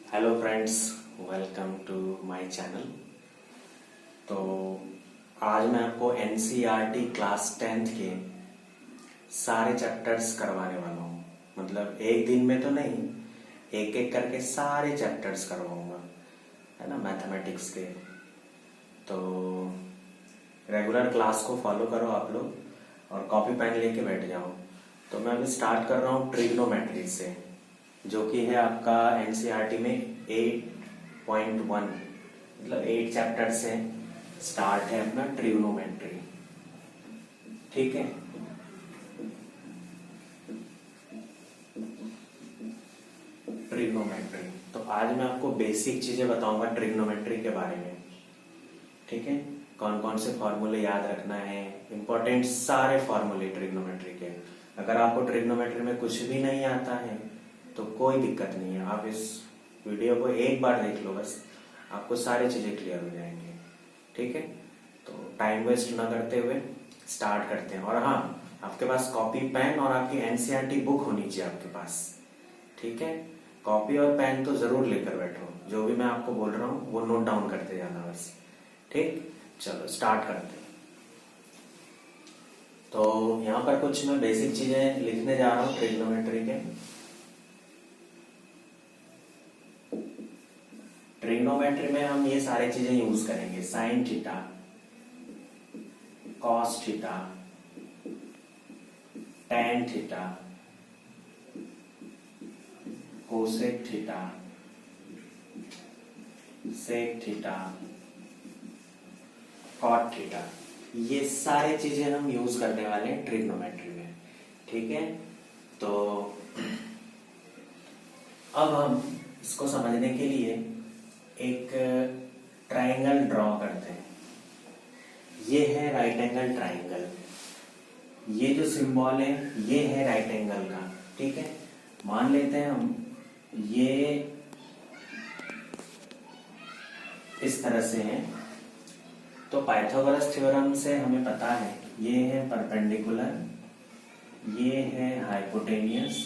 Hello friends, welcome to my channel. तो आज मैं आपको एनसीईआरटी क्लास 10th के सारे चैप्टर्स करवाने वाला हूँ। मतलब एक दिन में तो नहीं, एक एक करके सारे चैप्टर्स करवाऊँगा, है ना, मैथमेटिक्स के। तो रेगुलर क्लास को फॉलो करो आप लोग और कॉपी पेन लेके बैठ जाओ। तो मैं अभी स्टार्ट कर रहा हूँ ट्रिग्नोमेट्री से, जो कि है आपका एनसीईआरटी में 8.1, मतलब 8 चैप्टर से स्टार्ट है अपना ट्रिग्नोमेट्री। ठीक है, ट्रिग्नोमेट्री। तो आज मैं आपको बेसिक चीजें बताऊंगा ट्रिग्नोमेट्री के बारे में। ठीक है, कौन कौन से फॉर्मूले याद रखना है, इंपॉर्टेंट सारे फॉर्मूले ट्रिग्नोमेट्री के। अगर आपको ट्रिग्नोमेट्री में कुछ भी नहीं आता है तो कोई दिक्कत नहीं है, आप इस वीडियो को एक बार देख लो, बस आपको सारी चीजें क्लियर हो जाएंगी। ठीक है, तो टाइम वेस्ट ना करते हुए स्टार्ट करते हैं। और हाँ, आपके पास कॉपी पेन और आपकी एनसीईआरटी बुक होनी चाहिए आपके पास। ठीक है, कॉपी और पेन तो जरूर लेकर बैठो, जो भी मैं आपको बोल रहा हूँ वो नोट डाउन करते जाना बस। ठीक, चलो स्टार्ट करते हैं। तो यहाँ पर कुछ मैं बेसिक चीजें लिखने जा रहा हूँ ट्रिग्नोमेट्री के। ट्रिग्नोमेट्री में हम ये सारी चीजें यूज करेंगे: sine theta, cos theta, tan theta, cosec theta, sec theta, cot theta. ये सारे चीजें हम यूज करने वाले हैं ट्रिग्नोमेट्री में। ठीक है, तो अब हम इसको समझने के लिए एक ट्रायंगल ड्रॉ करते हैं। ये है राइट एंगल ट्रायंगल। ये जो सिंबल है ये है राइट एंगल का। ठीक है, मान लेते हैं हम ये इस तरह से है। तो पाइथागोरस थ्योरम से हमें पता है ये है परपेंडिकुलर, ये है हाइपोटेनियस,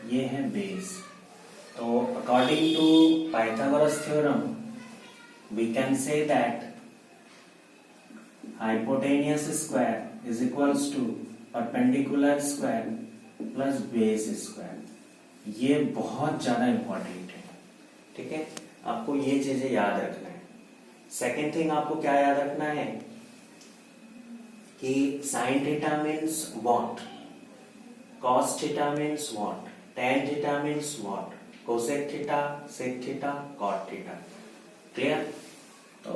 ये है बेस। तो according to Pythagoras theorem we can say that hypotenuse square is equals to perpendicular square plus base square। ये बहुत ज्यादा इंपॉर्टेंट है। ठीक है, आपको ये चीजें याद रखना है। सेकेंड थिंग आपको क्या याद रखना है कि sine theta means what, cos theta means what, tan theta means what, cosec theta, sec theta, cot theta. Clear? तो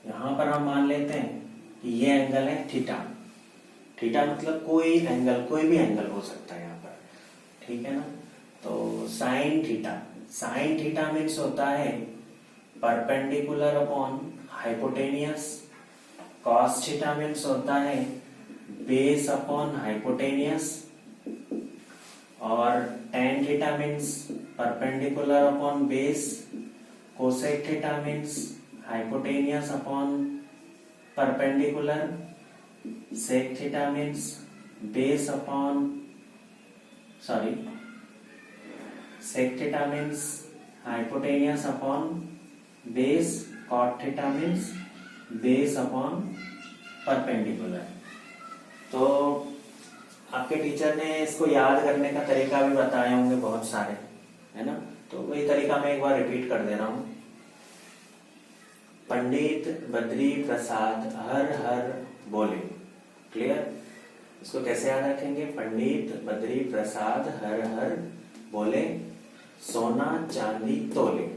यहां पर हम मान लेते हैं कि ये एंगल है थीटा। थीटा मतलब कोई एंगल, कोई भी एंगल हो सकता है यहाँ पर। ठीक है ना, तो sine theta, sign theta means होता है perpendicular upon hypotenuse. Cos theta means होता है बेस अपॉन हाइपोटेनियस। और tan theta means perpendicular upon base. Cosec theta means hypotenuse upon perpendicular. Sec theta means base upon, sorry, sec theta means hypotenuse upon base. Cot theta means base upon perpendicular। तो आपके teacher ने इसको याद करने का तरीका भी बताए होंगे बहुत सारे, है ना। तो वही तरीका मैं एक बार रिपीट कर दे रहा हूँ। पंडित बद्री प्रसाद हर हर बोले। क्लियर? इसको कैसे याद रखेंगे? पंडित बद्री प्रसाद हर हर बोले, सोना चांदी तोले।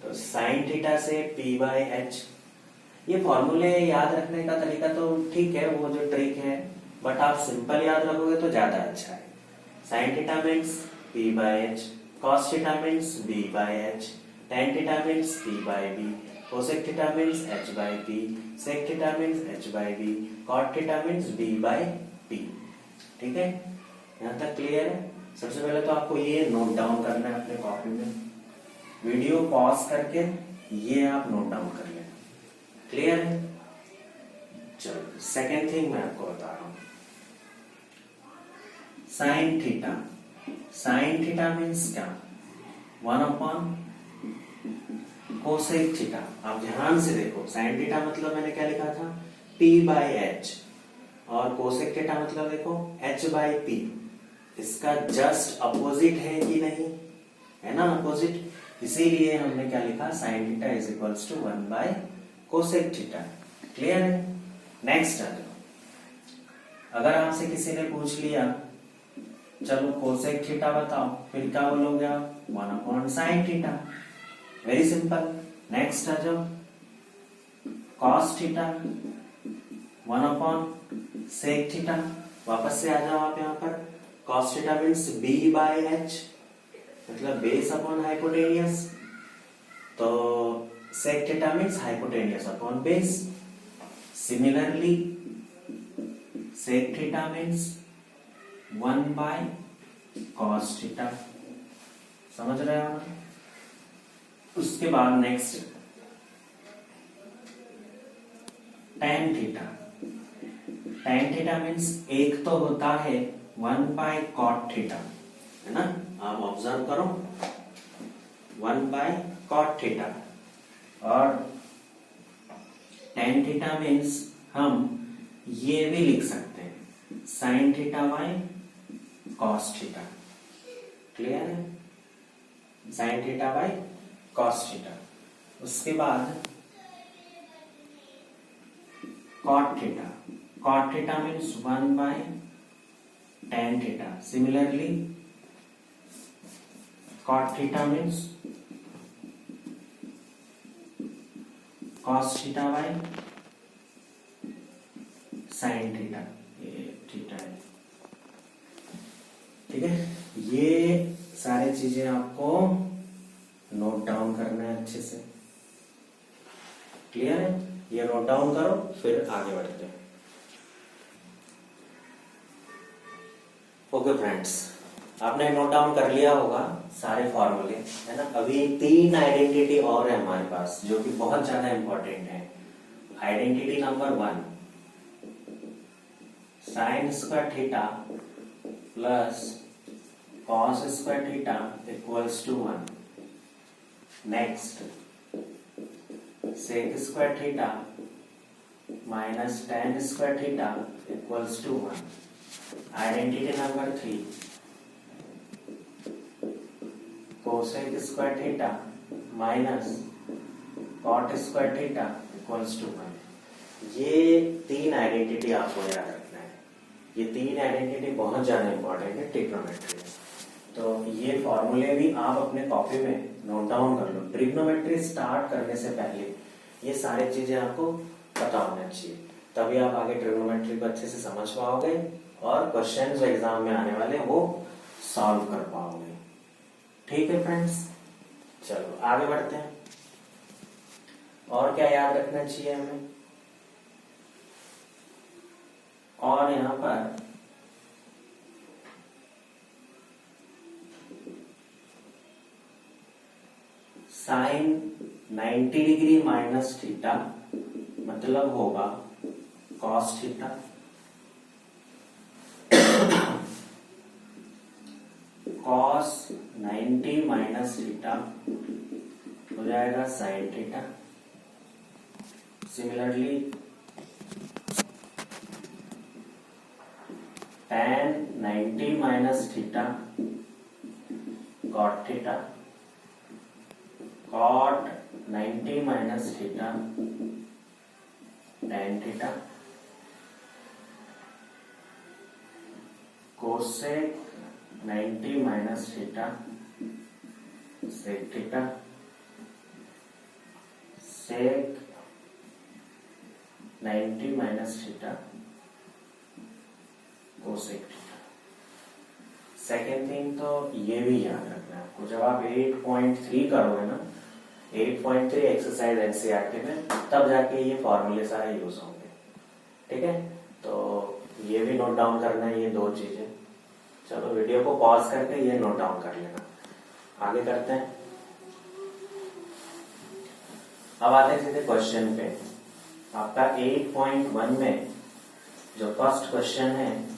तो साइन थीटा से P बाय H, ये फॉर्मूले याद रखने का तरीका तो ठीक है, वो जो ट्रिक है, बट आप सिंपल याद रखोगे तो ज्यादा अच्छा है। Sine theta means P by H, cos theta means B by H, tan theta means P by B, cosec theta means h by p, sec theta means h by b, cot theta means b by p। ठीक है, यहाँ तक clear है? सबसे पहले तो आपको ये नोट डाउन करना है अपने कॉपी में, वीडियो पॉज करके ये आप नोट डाउन कर लें। क्लियर है? चलो सेकेंड थिंग मैं आपको बता रहा हूं, sine theta. Sign theta means क्या? 1 कोसेक थीटा। आप ध्यान से देखो, साइन थीटा मतलब मैंने क्या लिखा था, p/h, और कोसेक थीटा मतलब देखो h/p। इसका जस्ट अपोजिट है कि नहीं, है ना अपोजिट, इसीलिए हमने क्या लिखा, sine theta is equals to one by cosec theta. Clear है। नेक्स्ट आ जाओ, अगर आपसे किसी ने पूछ लिया चलो कोसेक थीटा बताओ, फिर क्या बोलोगे आप, 1/साइन थीटा। Very simple. नेक्स्ट आ जाओ, कॉस थीटा 1/सेक थीटा। वापस से आ जाओ आप यहाँ पर, कॉस थीटा मीन्स b/h, मतलब बेस अपॉन हाइपोटेनियस, तो sec theta means hypotenuse upon base. Similarly sec theta means one by cos theta. समझ रहे हो आप। उसके बाद next tan theta. tan theta means एक तो होता है 1/कॉट थीटा, है ना, आप ऑब्जर्व करो 1/कॉट थीटा, और tan थीटा मीन्स हम ये भी लिख सकते हैं sin theta by cos theta. Clear है, sin theta by cos theta. उसके बाद cot theta. Cot theta means 1/tan theta. Similarly cot theta means cos theta by sine theta. ये थीटा है, ठीक है। ये सारी चीजें आपको नोट डाउन करना है अच्छे से। क्लियर है, ये नोट डाउन करो, फिर आगे बढ़ते हैं। ओके फ्रेंड्स, आपने नोट डाउन कर लिया होगा सारे फॉर्मूले, है ना। अभी 3 आइडेंटिटी और है हमारे पास जो कि बहुत ज्यादा इंपॉर्टेंट है। Identity number 1, sine square theta plus cos square theta equals to 1। Next sec square theta minus tan square theta equals to 1। Identity number 3, cosec square theta minus cot square theta equals to 1। ये 3 identity आपको याद रखना है। ये 3 identity बहुत ज्यादा important है trigonometry में। तो ये फॉर्मूले भी आप अपने कॉपी में नोट डाउन कर लो। ट्रिग्नोमेट्री स्टार्ट करने से पहले ये सारी चीजें आपको पता होना चाहिए, तभी आप आगे ट्रिग्नोमेट्री को अच्छे से समझ पाओगे और क्वेश्चंस जो एग्जाम में आने वाले हैं वो सॉल्व कर पाओगे। ठीक है फ्रेंड्स, चलो आगे बढ़ते हैं। और क्या याद रखना चाहिए हमें, और यहां पर साइन 90 डिग्री माइनस थीटा मतलब होगा cos theta, cos 90 minus theta हो जाएगा sine theta. Similarly tan 90 minus theta cot theta, cot 90 minus theta tan theta, cosec 90 minus theta sec theta, sec 90 minus theta cosec theta. Second thing तो ये भी याद रखना है आपको, जब आप 8.3 करोगे ना, 8.3 एक्सरसाइज एनसीईआरटी में, तब जाके ये फॉर्मूले सारे यूज होंगे। ठीक है, तो ये भी नोट डाउन करना है, ये 2 चीजें। चलो वीडियो को पॉज करके ये नोट डाउन कर लेना। आगे करते हैं। अब आते हैं सीधे क्वेश्चन पे। आपका 8.1 में जो फर्स्ट क्वेश्चन है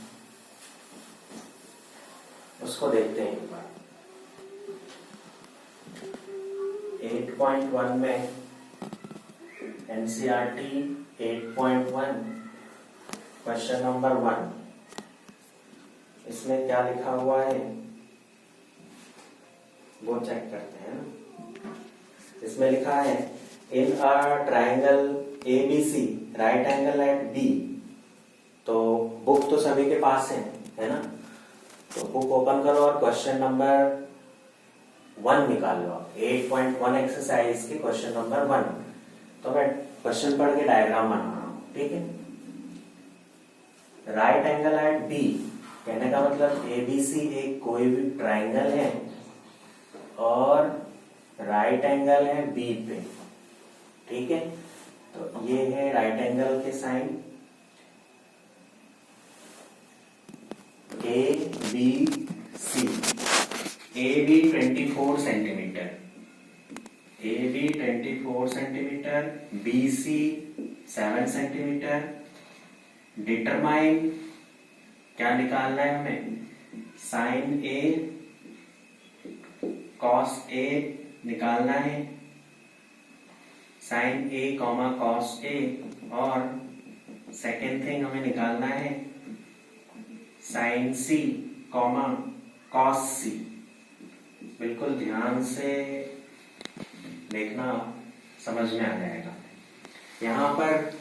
उसको देखते हैं एक बार। 8.1 में NCERT 8.1 क्वेश्चन नंबर 1, इसमें क्या लिखा हुआ है वो चेक करते हैं ना। इसमें लिखा है in a triangle ABC right angle at B। तो बुक तो सभी के पास है ना, तो बुक ओपन करो और क्वेश्चन नंबर 1 निकाल लो। 8.1 एक्सरसाइज के क्वेश्चन नंबर 1। तो मैं क्वेश्चन पढ़ के डायग्राम बना रहा हूं, ठीक है। राइट एंगल एट B कहने का मतलब ABC एक कोई भी ट्राइंगल है और राइट एंगल है B पे, ठीक है। तो ये है राइट एंगल के साइन ABC। AB 24 centimetre, AB 24 centimetre, BC 7 centimetre. Determine क्या निकालना है हमें, साइन A कॉस A निकालना है, sine A comma cos A। और सेकेंड थिंग हमें निकालना है sine C comma cos C। बिल्कुल ध्यान से देखना, समझ में आ जाएगा। यहां पर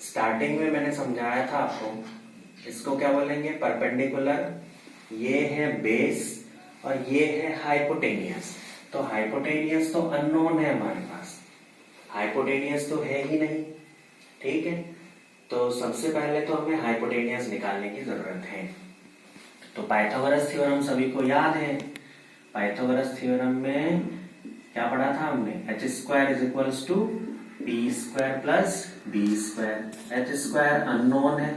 स्टार्टिंग में मैंने समझाया था आपको, इसको क्या बोलेंगे, परपेंडिकुलर। ये है बेस और ये है हाइपोटेनियस। तो हाइपोटेनियस तो अननोन है हमारे पास, हाइपोटेनियस तो है ही नहीं, ठीक है। तो सबसे पहले तो हमें हाइपोटेनियस निकालने की जरूरत है। तो पाइथागोरस थ्योरम सभी को याद है। पाइथागोरस थ्योरम में क्या पढ़ा था हमने, h square is equals to P square plus B square. H square unknown है,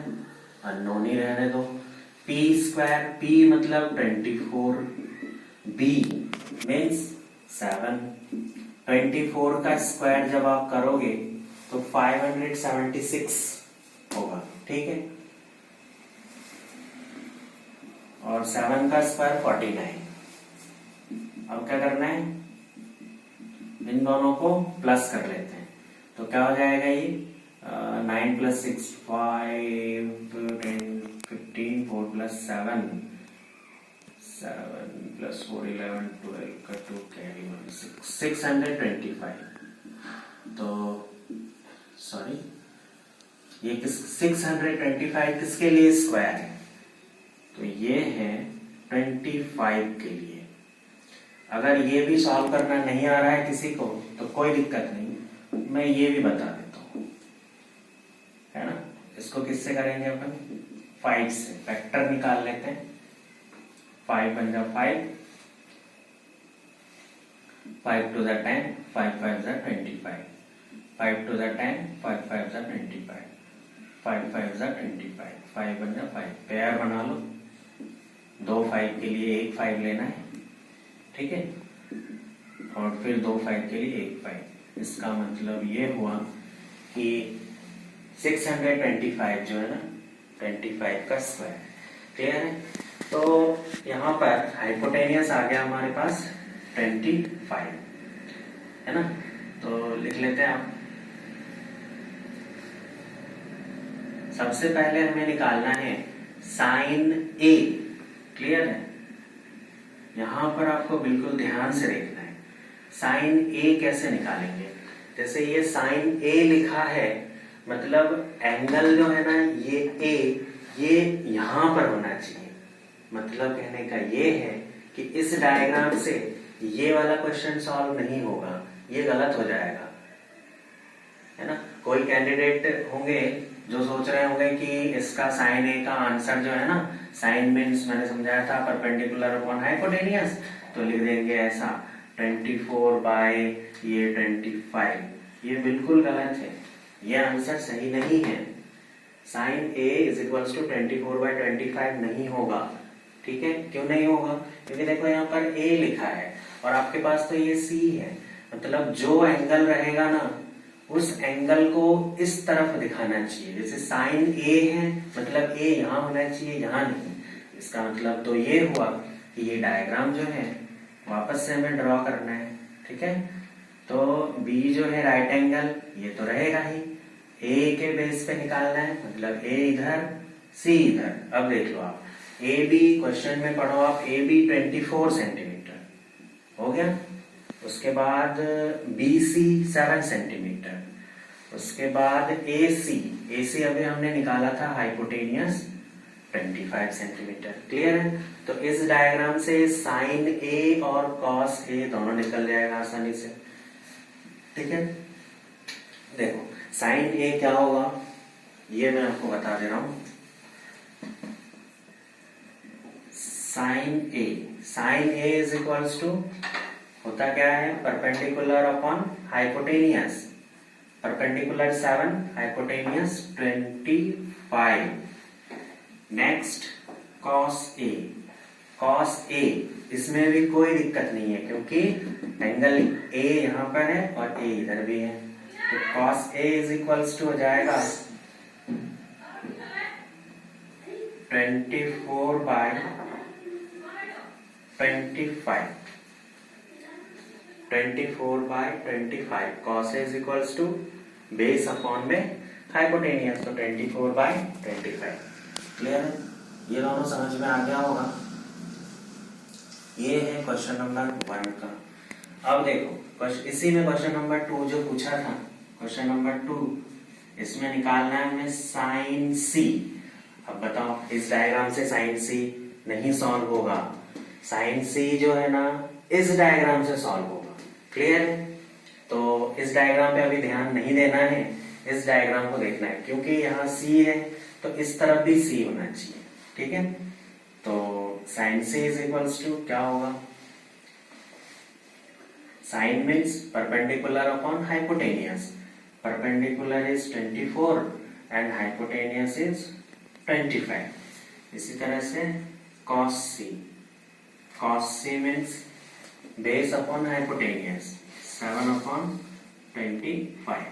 अननोन ही रहने दो। पी स्क्वायर, पी मतलब 24, बी मीन्स 7। 24 का स्क्वायर जब आप करोगे तो 576 होगा, ठीक है। और 7 का स्क्वायर 49। अब क्या करना है, इन दोनों को प्लस कर लेते हैं। तो क्या हो जाएगा ये 9 प्लस 6 5 10 15 4 प्लस 7 7 प्लस 4 11 12 का 2 कैरी 625। तो सॉरी, ये 625 किसके लिए स्क्वायर है, तो ये है 25 के लिए। अगर ये भी सॉल्व करना नहीं आ रहा है किसी को तो कोई दिक्कत नहीं, मैं ये भी बता देता हूं, है ना। इसको किससे करेंगे अपन, 5 से फैक्टर निकाल लेते हैं। 5 बन जा 5, 5 टू द 10, 5 5 जा 25, 5 टू द 10, 5 5 जा 25, 5 5 जा 25, 5 बन जा 5। पेयर बना लो, 2 5 के लिए 1 5 लेना है, ठीक है। और फिर 2 5 के लिए 1 5। इसका मतलब ये हुआ कि 625 जो है ना 25 का स्क्वायर, क्लियर है। तो यहाँ पर हाइपोटेनियस आ गया हमारे पास 25, है ना। तो लिख लेते हैं आप। सबसे पहले हमें निकालना है साइन A, क्लियर है। यहां पर आपको बिल्कुल ध्यान से देखना है, साइन A कैसे निकालेंगे। जैसे ये साइन A लिखा है, मतलब एंगल जो है ना ये A, ये यहां पर होना चाहिए। मतलब कहने का ये है कि इस डायग्राम से ये वाला क्वेश्चन सॉल्व नहीं होगा, ये गलत हो जाएगा, है ना। कोई कैंडिडेट होंगे जो सोच रहे होंगे कि इसका साइन A का आंसर जो है ना, साइन मीन्स मैंने समझाया था परपेंडिकुलर अपॉन हाइपोटेनियस, तो लिख देंगे ऐसा 24 बाय ये 25। ये बिल्कुल गलत है, ये आंसर सही नहीं है। Sine A is equals to 24 by 25 नहीं होगा, ठीक है। क्यों नहीं होगा, क्योंकि देखो यहाँ पर A लिखा है और आपके पास तो ये C है। मतलब जो एंगल रहेगा ना उस एंगल को इस तरफ दिखाना चाहिए। जैसे साइन A है मतलब A यहाँ होना चाहिए, यहाँ नहीं। इसका मतलब तो ये हुआ कि ये डायग्राम जो है वापस से हमें ड्रॉ करना है। ठीक है। तो बी जो है राइट एंगल, ये तो रहेगा ही, ए के बेस पे निकालना है, मतलब ए इधर सी इधर। अब देख लो आप ए बी, क्वेश्चन में पढ़ो आप, ए बी 24 सेंटीमीटर हो गया। उसके बाद बी सी 7 सेंटीमीटर। उसके बाद ए सी अभी हमने निकाला था हाइपोटेनियस 25 सेंटीमीटर। क्लियर है। तो इस डायग्राम से साइन ए और कॉस ए दोनों निकल जाएगा आसानी से। ठीक है। देखो साइन ए क्या होगा, ये मैं आपको बता दे रहा हूं। Sine A is equals to होता क्या है, perpendicular upon hypotenuse. Perpendicular 7, hypotenuse 25। Next cos A इसमें भी कोई दिक्कत नहीं है क्योंकि एंगल ए यहां पर है और ए इधर भी है। तो cos A is equals to हो जाएगा 24 by 25। 24 by 25 cos A is equals to base upon में हाइपोटेनियस, तो 24 बाय 25। क्लियर है। ये दोनों समझ में आ गया होगा। ये है क्वेश्चन नंबर 1 का। अब देखो इसी में क्वेश्चन नंबर 2 जो पूछा था, क्वेश्चन नंबर 2, इसमें निकालना है हमें साइन सी। अब बताओ इस डायग्राम से साइन सी नहीं सॉल्व होगा, साइन सी जो है ना इस डायग्राम से सॉल्व होगा। क्लियर है। तो इस डायग्राम पे अभी ध्यान नहीं देना है, इस डायग्राम को देखना है क्योंकि यहाँ सी है तो इस तरफ भी सी होना चाहिए। ठीक है। तो sine C is equals to क्या होगा, sine means perpendicular upon hypotenuse. Perpendicular is 24 and hypotenuse is 25। इसी तरह से cos C means base upon hypotenuse 7 upon 25।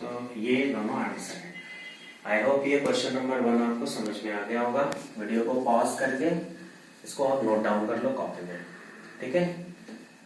तो ये दोनों आंसर है। आई होप ये क्वेश्चन नंबर 1 आपको समझ में आ गया होगा। वीडियो को पॉज करके इसको आप नोट डाउन कर लो कॉपी में। ठीक है।